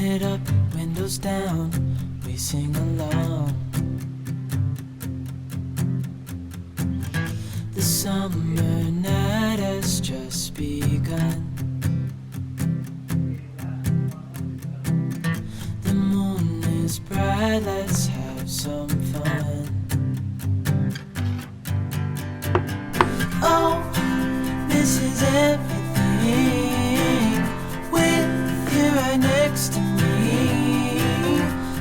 it up, windows down, we sing along. The summer night has just begun. The moon is bright, let's have some fun. Oh, this is everything with you right next to me.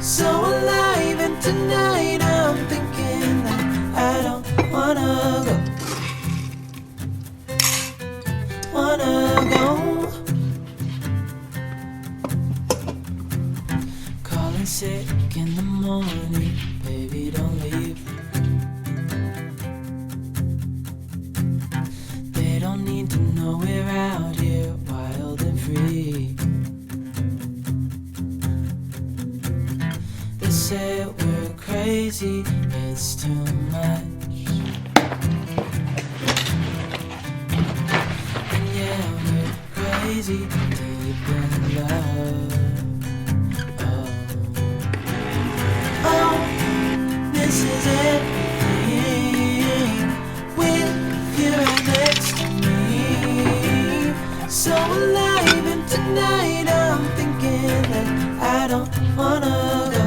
So alive, and tonight I'm thinking that I don't wanna go. Calling sick in the morning, baby, don't leave. They don't need to know we're out here wild and free. They say we're crazy, it's too much. And yeah, we're crazy, deep in love. Oh, this is everything with you right next to me. So alive, and tonight I'm thinking that I don't wanna go.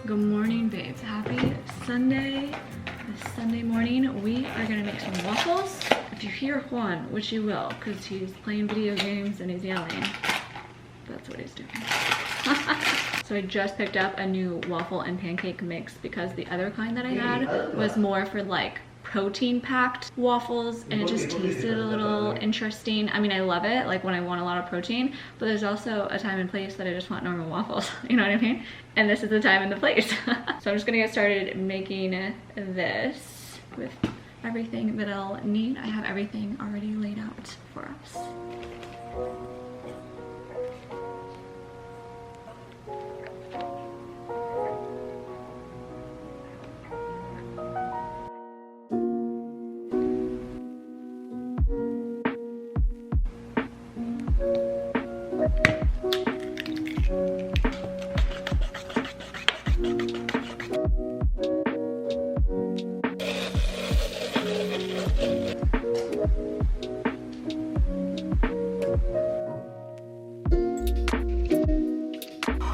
Good morning, babes. Happy Sunday. This Sunday morning, we are gonna make some waffles. If you hear Juan, which you will, because he's playing video games and he's yelling, that's what he's doing. So I just picked up a new waffle and pancake mix because the other kind that I had was more for like protein packed waffles, and it just tasted a little interesting. I mean, I love it like when I want a lot of protein, but there's also a time and place that I just want normal waffles. You know what I mean? And this is the time and the place. So I'm just gonna get started making this with everything that I'll need. I have everything already laid out for us.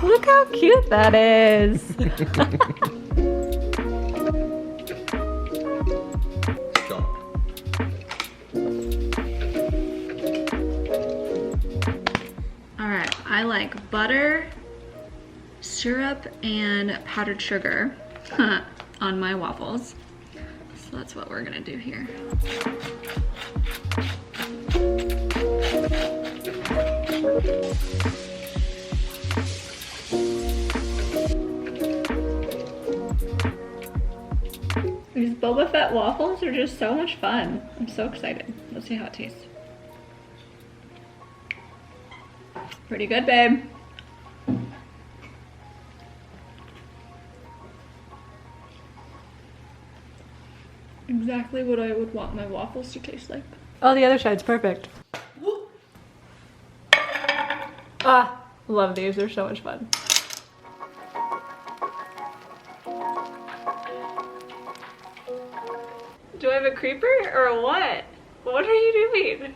Look how cute that is. All right, I like butter, syrup, and powdered sugar on my waffles. So that's what we're gonna do here. These Boba Fett waffles are just so much fun. I'm so excited. Let's see how it tastes. Pretty good, babe. Exactly what I would want my waffles to taste like. Oh, the other side's perfect. Ah, love these. They're so much fun. Do I have a creeper or what? What are you doing?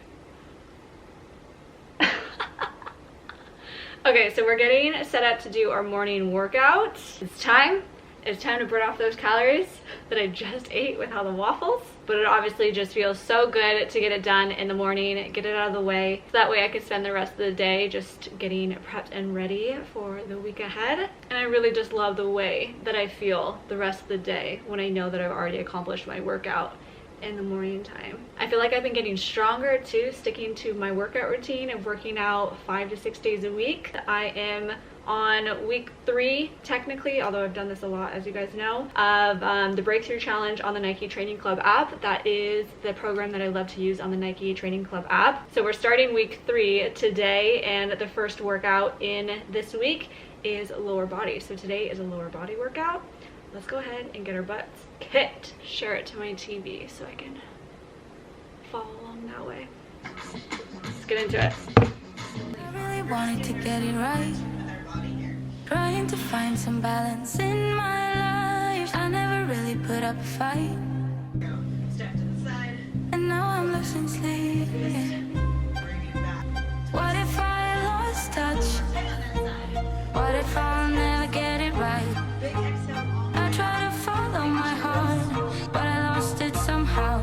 Okay, so we're getting set up to do our morning workout. It's time to burn off those calories that I just ate with all the waffles. But it obviously just feels so good to get it done in the morning, get it out of the way. So that way I could spend the rest of the day just getting prepped and ready for the week ahead. And I really just love the way that I feel the rest of the day when I know that I've already accomplished my workout in the morning time. I feel like I've been getting stronger too, sticking to my workout routine of working out 5 to 6 days a week. I am on week 3 technically, although I've done this a lot as you guys know, of the Breakthrough Challenge on the Nike Training Club app. That is the program that I love to use on the Nike Training Club app. So we're starting week 3 today, and the first workout in this week is lower body. So today is a lower body workout. let's go ahead and get our butts kicked. Share it to my TV so I can follow along that way. Let's get into it. I really wanted to get it right, trying to find some balance in my life. I never really put up a fight, Step to the side. and now I'm losing sleep. What if I lost touch? What if I'll never get it right? I try to follow my heart, but I lost it somehow.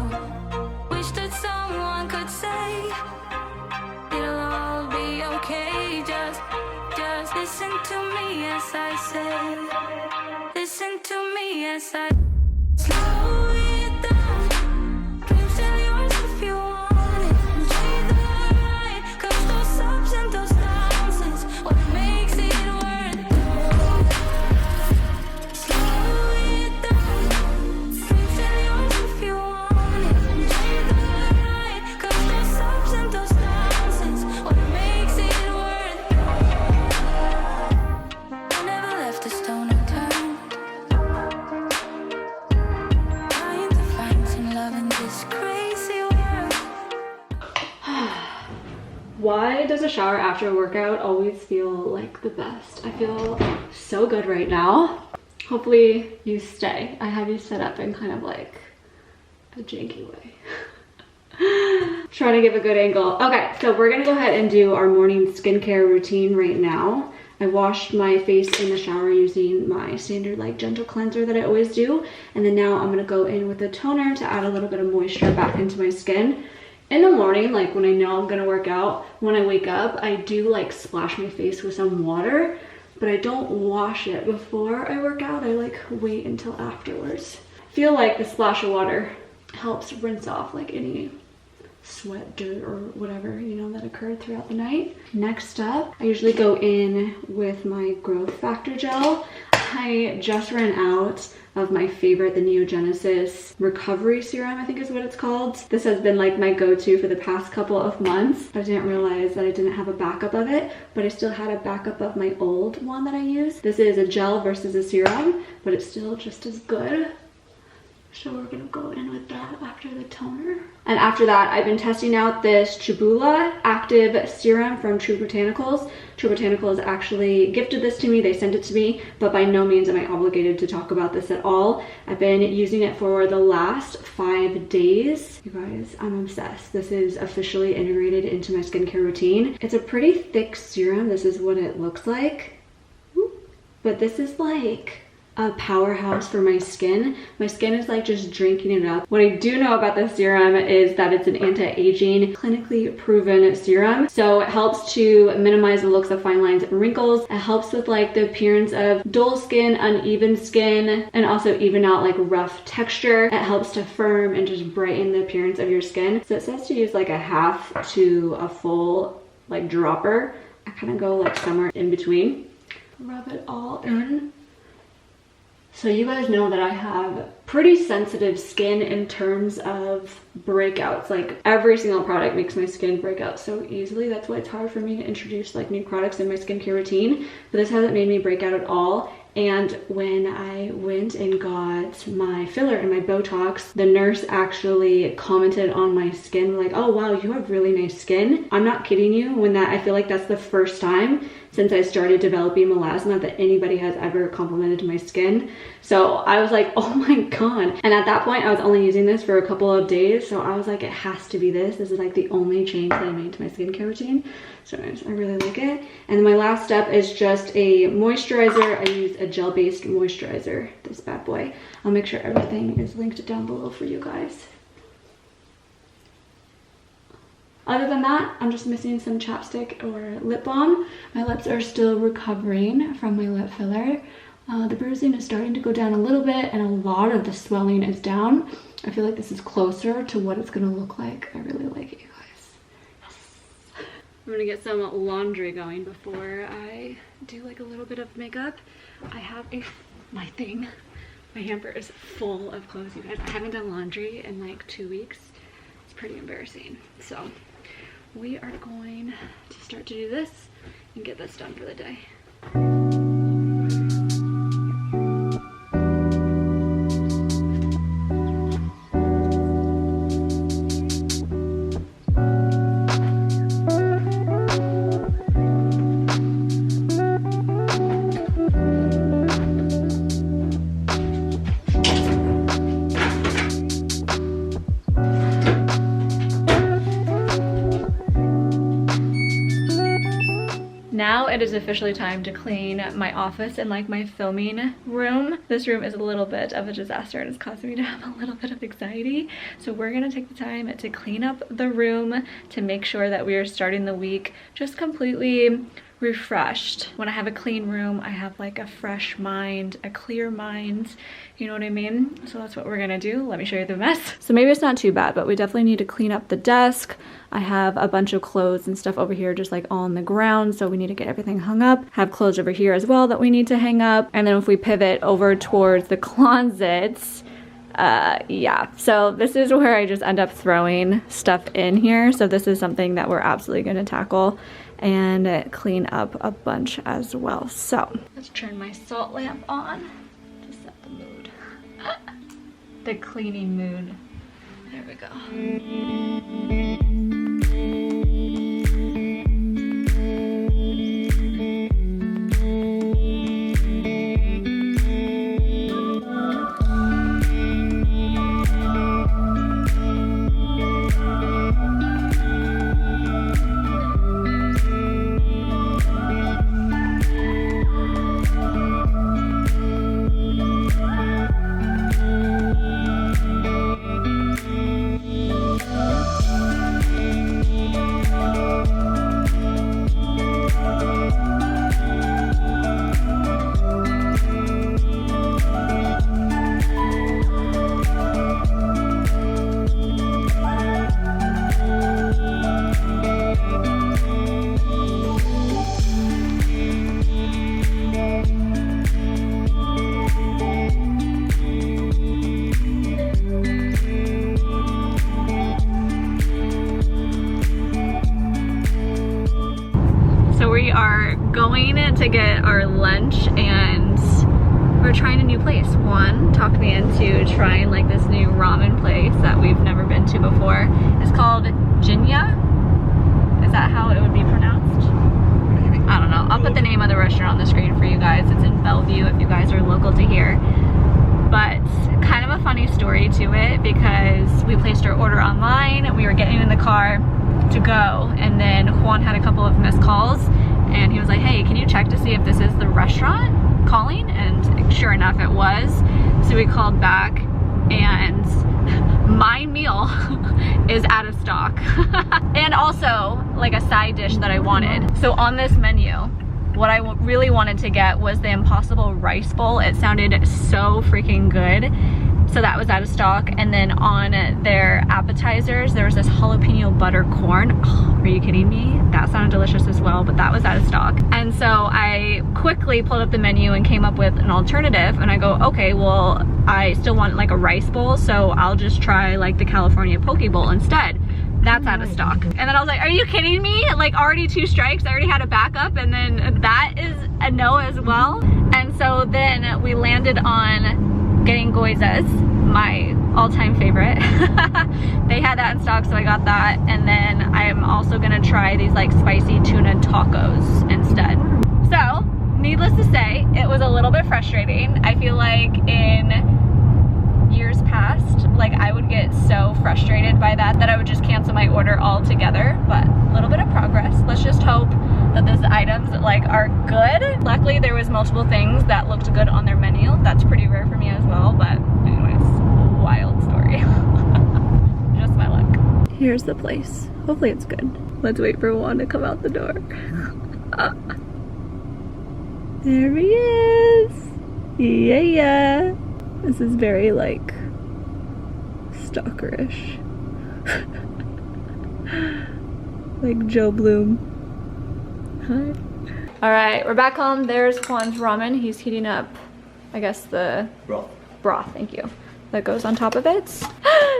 Wish that someone could say it'll all be okay. Just listen to me as I say. Listen to me as I slow it down. Dreams are yours if you want it. Enjoy the ride, 'cause those ups and those downs is what makes it worth it. Slow it down. Dreams are yours if you want it. Enjoy the ride, 'cause those ups and those downs is what makes it worth it. I never left a stone unturned, trying to find some love in this crazy world. Why does a shower after a workout always feel like the best? I feel so good right now. Hopefully you stay. I have you set up in kind of like a janky way. Trying to give a good angle. Okay, so we're gonna go ahead and do our morning skincare routine right now. I washed my face in the shower using my standard like gentle cleanser that I always do. And then now I'm gonna go in with a toner to add a little bit of moisture back into my skin. In the morning, like when I know I'm gonna work out, when I wake up, I do like splash my face with some water, but I don't wash it before I work out. I like wait until afterwards. I feel like the splash of water helps rinse off like any sweat, dirt, or whatever, you know, that occurred throughout the night. Next up, I usually go in with my growth factor gel. I just ran out of my favorite, the Neogenesis recovery serum, I think is what it's called. This has been like my go-to for the past couple of months. I didn't realize that I didn't have a backup of it, but I still had a backup of my old one that I use. This is a gel versus a serum, but it's still just as good. So we're gonna go in with that after the toner. And after that, I've been testing out this Chibula active serum from True Botanicals. True Botanicals actually gifted this to me. They sent it to me, but by no means am I obligated to talk about this at all. I've been using it for the last 5 days. You guys, I'm obsessed. This is officially integrated into my skincare routine. It's a pretty thick serum. This is what it looks like. But this is like a powerhouse for my skin. My skin is like just drinking it up. What I do know about this serum is that it's an anti-aging, clinically proven serum. So it helps to minimize the looks of fine lines and wrinkles. It helps with like the appearance of dull skin, uneven skin, and also even out like rough texture. It helps to firm and just brighten the appearance of your skin. So it says to use like a half to a full like dropper. I kind of go like somewhere in between. Rub it all in. So you guys know that I have pretty sensitive skin in terms of breakouts. Like every single product makes my skin break out so easily. That's why it's hard for me to introduce like new products in my skincare routine. But this hasn't made me break out at all. And when I went and got my filler and my Botox, the nurse actually commented on my skin like, oh wow, you have really nice skin. I'm not kidding you when I feel like that's the first time since I started developing melasma that anybody has ever complimented my skin. So I was like, oh my God. And at that point I was only using this for a couple of days. So I was like, it has to be this. This is like the only change that I made to my skincare routine. So I really like it. And then my last step is just a moisturizer. I use a gel-based moisturizer, this bad boy. I'll make sure everything is linked down below for you guys. Other than that, I'm just missing some chapstick or lip balm. My lips are still recovering from my lip filler. The bruising is starting to go down a little bit and a lot of the swelling is down. I feel like this is closer to what it's gonna look like. I really like it, you guys. Yes. I'm gonna get some laundry going before I do like a little bit of makeup. I have my hamper is full of clothes, you guys. I haven't done laundry in like 2 weeks. It's pretty embarrassing. So we are going to start to do this and get this done for the day. it is officially time to clean my office and like my filming room. This room is a little bit of a disaster and it's causing me to have a little bit of anxiety. So we're gonna take the time to clean up the room to make sure that we are starting the week just completely refreshed. When I have a clean room, I have like a fresh mind, a clear mind, you know what I mean? So that's what we're gonna do. Let me show you the mess. So maybe it's not too bad, but we definitely need to clean up the desk. I have a bunch of clothes and stuff over here just like all on the ground, so we need to get everything hung up. Have clothes over here as well that we need to hang up. And then if we pivot over towards the closets, yeah, so this is where I just end up throwing stuff in here. So this is something that we're absolutely going to tackle and clean up a bunch as well. So let's turn my salt lamp on to set the mood. The cleaning mood. There we go. To get our lunch and we're trying a new place. Juan talked me into trying like this new ramen place that we've never been to before. It's called Jinya. Is that how it would be pronounced? I don't know. I'll put the name of the restaurant on the screen for you guys. It's in Bellevue if you guys are local to here. But kind of a funny story to it because we placed our order online and we were getting in the car to go, and then Juan had a couple of missed calls and he was like, hey, can you check to see if this is the restaurant calling? And sure enough it was. So we called back and my meal is out of stock. And also like a side dish that I wanted. So on this menu, what I really wanted to get was the Impossible Rice Bowl. It sounded so freaking good. So that was out of stock. And then on their appetizers, there was this jalapeno butter corn. Oh, are you kidding me? That sounded delicious as well, but that was out of stock. And so I quickly pulled up the menu and came up with an alternative. And I go, okay, well, I still want like a rice bowl, so I'll just try like the California poke bowl instead. That's out of stock. And then I was like, are you kidding me? Like already 2 strikes, I already had a backup, and then that is a no as well. And so then we landed on getting goizas, my all-time favorite. They had that in stock, so I got that. And then I am also gonna try these like spicy tuna tacos instead. So, needless to say, it was a little bit frustrating. I feel like in years past, like I would get so frustrated by that I would just cancel my order altogether, but a little bit of progress. Let's just hope that these items like are good. Luckily there was multiple things that looked good on their menu. That's pretty rare for me as well, but anyways, wild story. Just my luck. Here's the place. Hopefully it's good. Let's wait for Juan to come out the door. There he is. Yeah. This is very like stalkerish. Like Joe Bloom. Hi. All right, we're back home. There's Juan's ramen. He's heating up, I guess, the broth, thank you, that goes on top of it.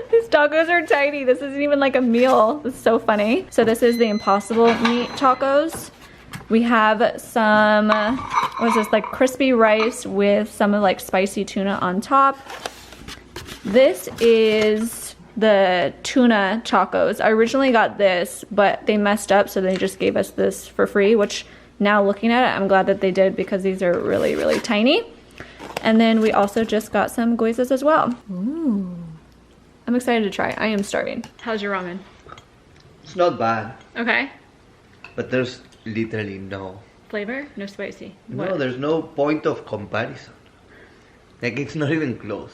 These tacos are tiny. This isn't even like a meal. It's so funny. So this is the Impossible meat tacos. We have some, what is this, like crispy rice with some of like spicy tuna on top. This is the Tuna Tacos. I originally got this, but they messed up, so they just gave us this for free, which now looking at it, I'm glad that they did because these are really, really tiny. And then we also just got some goizas as well. Ooh. I'm excited to try. I am starving. How's your ramen? It's not bad. Okay. But there's literally no flavor, no spicy. No, What? there's no point of comparison. Like, it's not even close.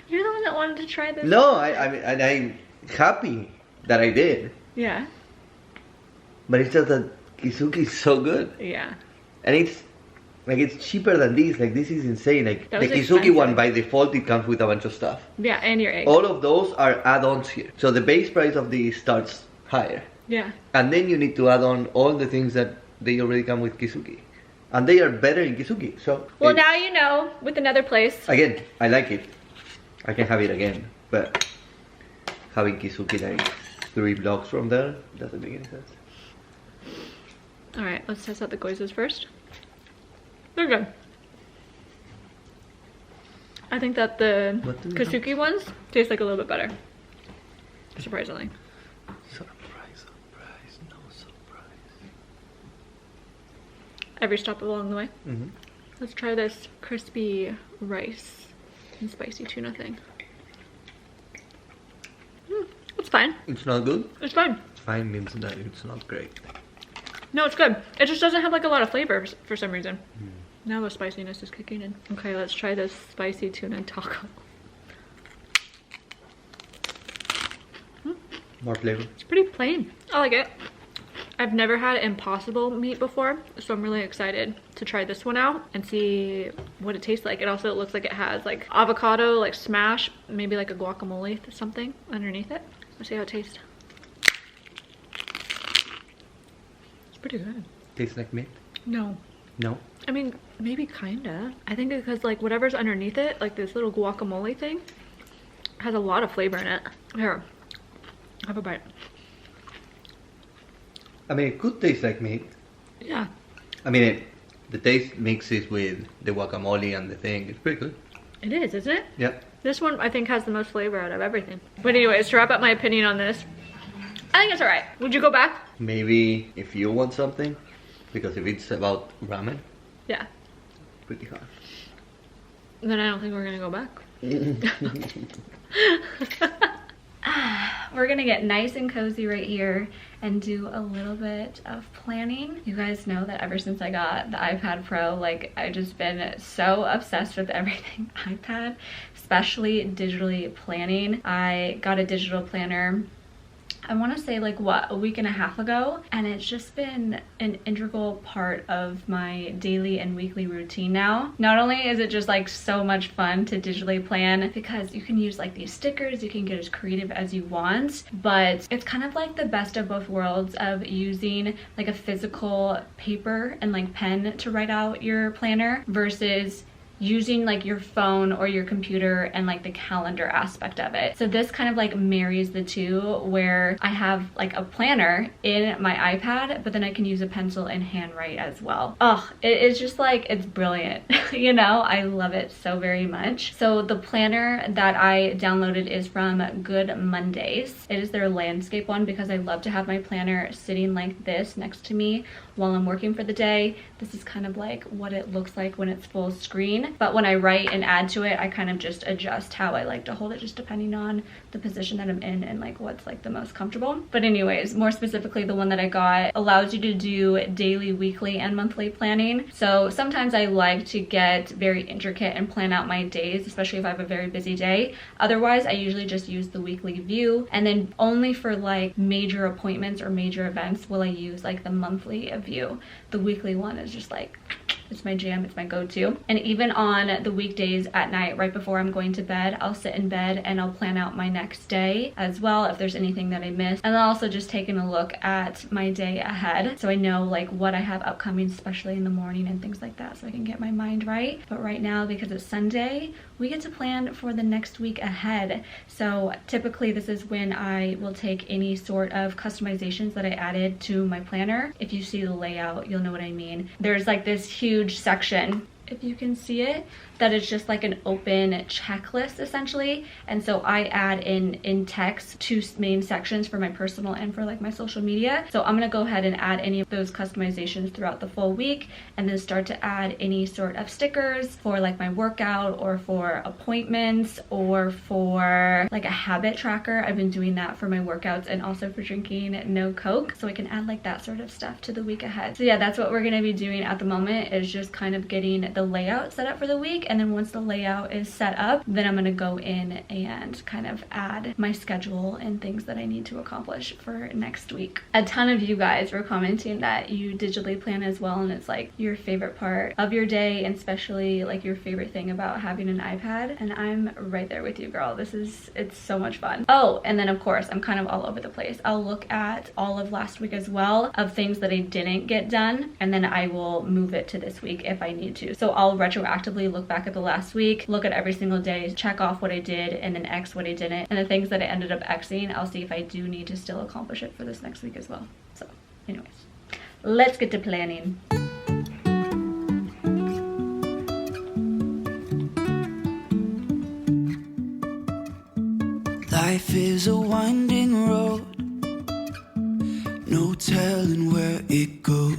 You're the one that wanted to try this. No, I'm happy that I did. Yeah. But it's just that Kisuke is so good. Yeah. And it's like, it's cheaper than this. Like, this is insane. Like, That the was Kisuke expensive. one, by default, it comes with a bunch of stuff. Yeah, and your egg. All of those are add-ons here. So the base price of these starts higher. Yeah. And then you need to add on all the things that they already come with Kisuke. And they are better in Kisuke. So Well, now you know with another place. again, I like it. I can have it again. But having Kisuke like 3 blocks from there doesn't make any sense. All right, let's test out the goizes first. They're good. I think that the What do we Kasuki ones taste like a little bit better. Surprisingly. Surprise, no surprise. Every stop along the way. Mm-hmm. Let's try this crispy rice and spicy tuna thing. It's fine. It's not good? It's fine. Fine means that it's not great. No, it's good. It just doesn't have like a lot of flavor for some reason. Now the spiciness is kicking in. Okay, let's try this spicy tuna taco. More flavor. It's pretty plain. I like it. I've never had impossible meat before, so I'm really excited to try this one out and see what it tastes like. It also looks like it has like avocado, like smash, maybe like a guacamole or something underneath it. Let's see how it tastes. It's pretty good. Tastes like meat? No. No? I mean, maybe kinda. I think because like whatever's underneath it, like this little guacamole thing, has a lot of flavor in it. Here, have a bite. I mean, it could taste like meat. Yeah. I mean, the taste mixes with the guacamole and the thing. It's pretty good. It is, isn't it? Yeah. This one I think has the most flavor out of everything. But anyways, to wrap up my opinion on this, I think it's alright. Would you go back? Maybe if you want something, because if it's about ramen, Yeah. pretty hard. Then I don't think we're gonna go back. We're gonna get nice and cozy right here and do a little bit of planning. You guys know that ever since I got the iPad Pro, like I've just been so obsessed with everything iPad, especially digitally planning. I got a digital planner, I want to say like what, a week and a half ago, and it's just been an integral part of my daily and weekly routine now. Not only is it just like so much fun to digitally plan because you can use like these stickers, you can get as creative as you want, but it's kind of like the best of both worlds of using like a physical paper and like pen to write out your planner versus using like your phone or your computer and like the calendar aspect of it. So this kind of like marries the two, where I have like a planner in my iPad, but then I can use a pencil and handwrite as well. Oh, it's just like, it's brilliant. You know, I love it so very much. So the planner that I downloaded is from Good Mondays. It is their landscape one because I love to have my planner sitting like this next to me while I'm working for the day. This is kind of like what it looks like when it's full screen. But when I write and add to it, I kind of just adjust how I like to hold it, just depending on the position that I'm in and like what's like the most comfortable. But anyways, more specifically, the one that I got allows you to do daily, weekly, and monthly planning. So sometimes I like to get very intricate and plan out my days, especially if I have a very busy day. Otherwise, I usually just use the weekly view, and then only for like major appointments or major events will I use like the monthly view. The weekly one is just like, it's my jam, it's my go-to. And even on the weekdays at night, right before I'm going to bed, I'll sit in bed and I'll plan out my next day as well, if there's anything that I missed. And then also just taking a look at my day ahead, so I know like what I have upcoming, especially in the morning and things like that, so I can get my mind right. But right now, because it's Sunday, we get to plan for the next week ahead. So typically this is when I will take any sort of customizations that I added to my planner. If you see the layout, you'll know what I mean. There's like this huge section if you can see it, that is just like an open checklist essentially. And so I add in text 2 main sections for my personal and for like my social media. So I'm gonna go ahead and add any of those customizations throughout the full week, and then start to add any sort of stickers for like my workout or for appointments or for like a habit tracker. I've been doing that for my workouts and also for drinking no Coke, so I can add like that sort of stuff to the week ahead. So yeah, that's what we're gonna be doing at the moment, is just kind of getting the layout set up for the week. And then once the layout is set up, then I'm gonna go in and kind of add my schedule and things that I need to accomplish for next week. A ton of you guys were commenting that you digitally plan as well, and it's like your favorite part of your day, and especially like your favorite thing about having an iPad. And I'm right there with you, girl. It's so much fun. Oh, and then of course I'm kind of all over the place. I'll look at all of last week as well of things that I didn't get done, and then I will move it to this week if I need to. So I'll retroactively look back at the last week, look at every single day, check off what I did, and then X what I didn't. And the things that I ended up Xing, I'll see if I do need to still accomplish it for this next week as well. So anyways, let's get to planning. Life is a winding road, no telling where it goes.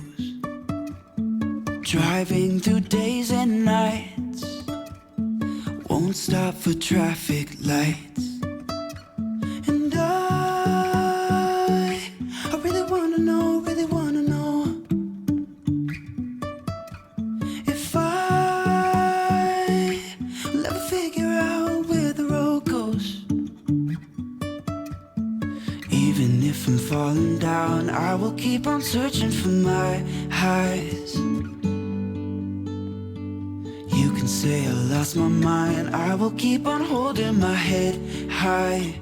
Driving through days and nights, won't stop for traffic lights. And I really wanna know if I will ever figure out where the road goes. Even if I'm falling down, I will keep on searching for my highs. You can say I lost my mind, I will keep on holding my head high.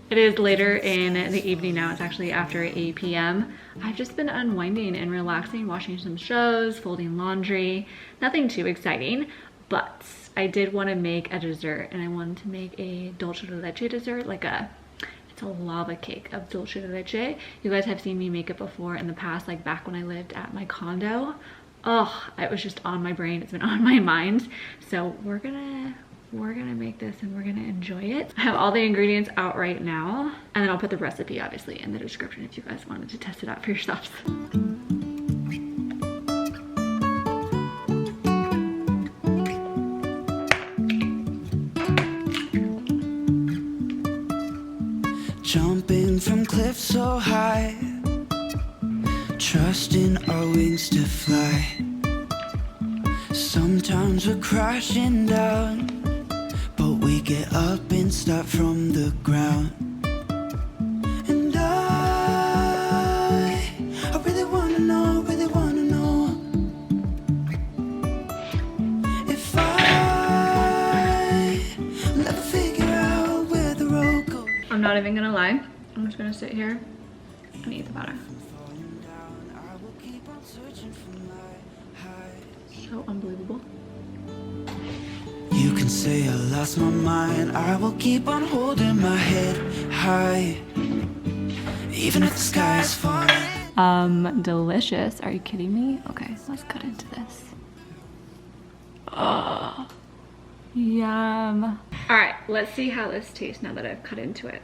It is later in the evening now. It's actually after 8 p.m. I've just been unwinding and relaxing, watching some shows, folding laundry. Nothing too exciting, but I did want to make a dessert, and I wanted to make a Dulce de Leche dessert, it's a lava cake of Dulce de Leche. You guys have seen me make it before in the past, like back when I lived at my condo. Oh, it was just on my brain. It's been on my mind. So we're gonna make this and we're gonna enjoy it. I have all the ingredients out right now, and then I'll put the recipe obviously in the description if you guys wanted to test it out for yourselves. Jumping from cliffs so high, trusting our wings to fly. Sometimes we're crashing down, but we get up and start from the ground. And I really wanna know if I will ever figure out where the road goes. I'm not even gonna lie. I'm just gonna sit here and eat the batter. So unbelievable. You can say I lost my mind, I will keep on holding my head high, even if the sky is falling. Delicious. Are you kidding me? Okay, let's cut into this. Oh, yum. All right, let's see how this tastes now that I've cut into it.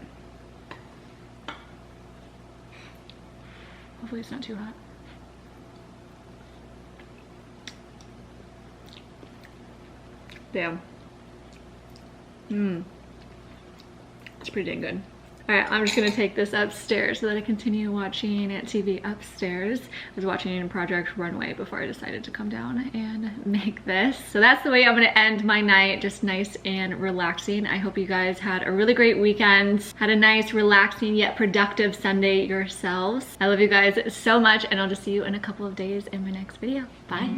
Hopefully it's not too hot. Damn. It's pretty dang good. All right, I'm just gonna take this upstairs so that I continue watching TV upstairs. I was watching Project Runway before I decided to come down and make this. So that's the way I'm gonna end my night, just nice and relaxing. I hope you guys had a really great weekend, had a nice, relaxing yet productive Sunday yourselves. I love you guys so much, and I'll just see you in a couple of days in my next video. Bye.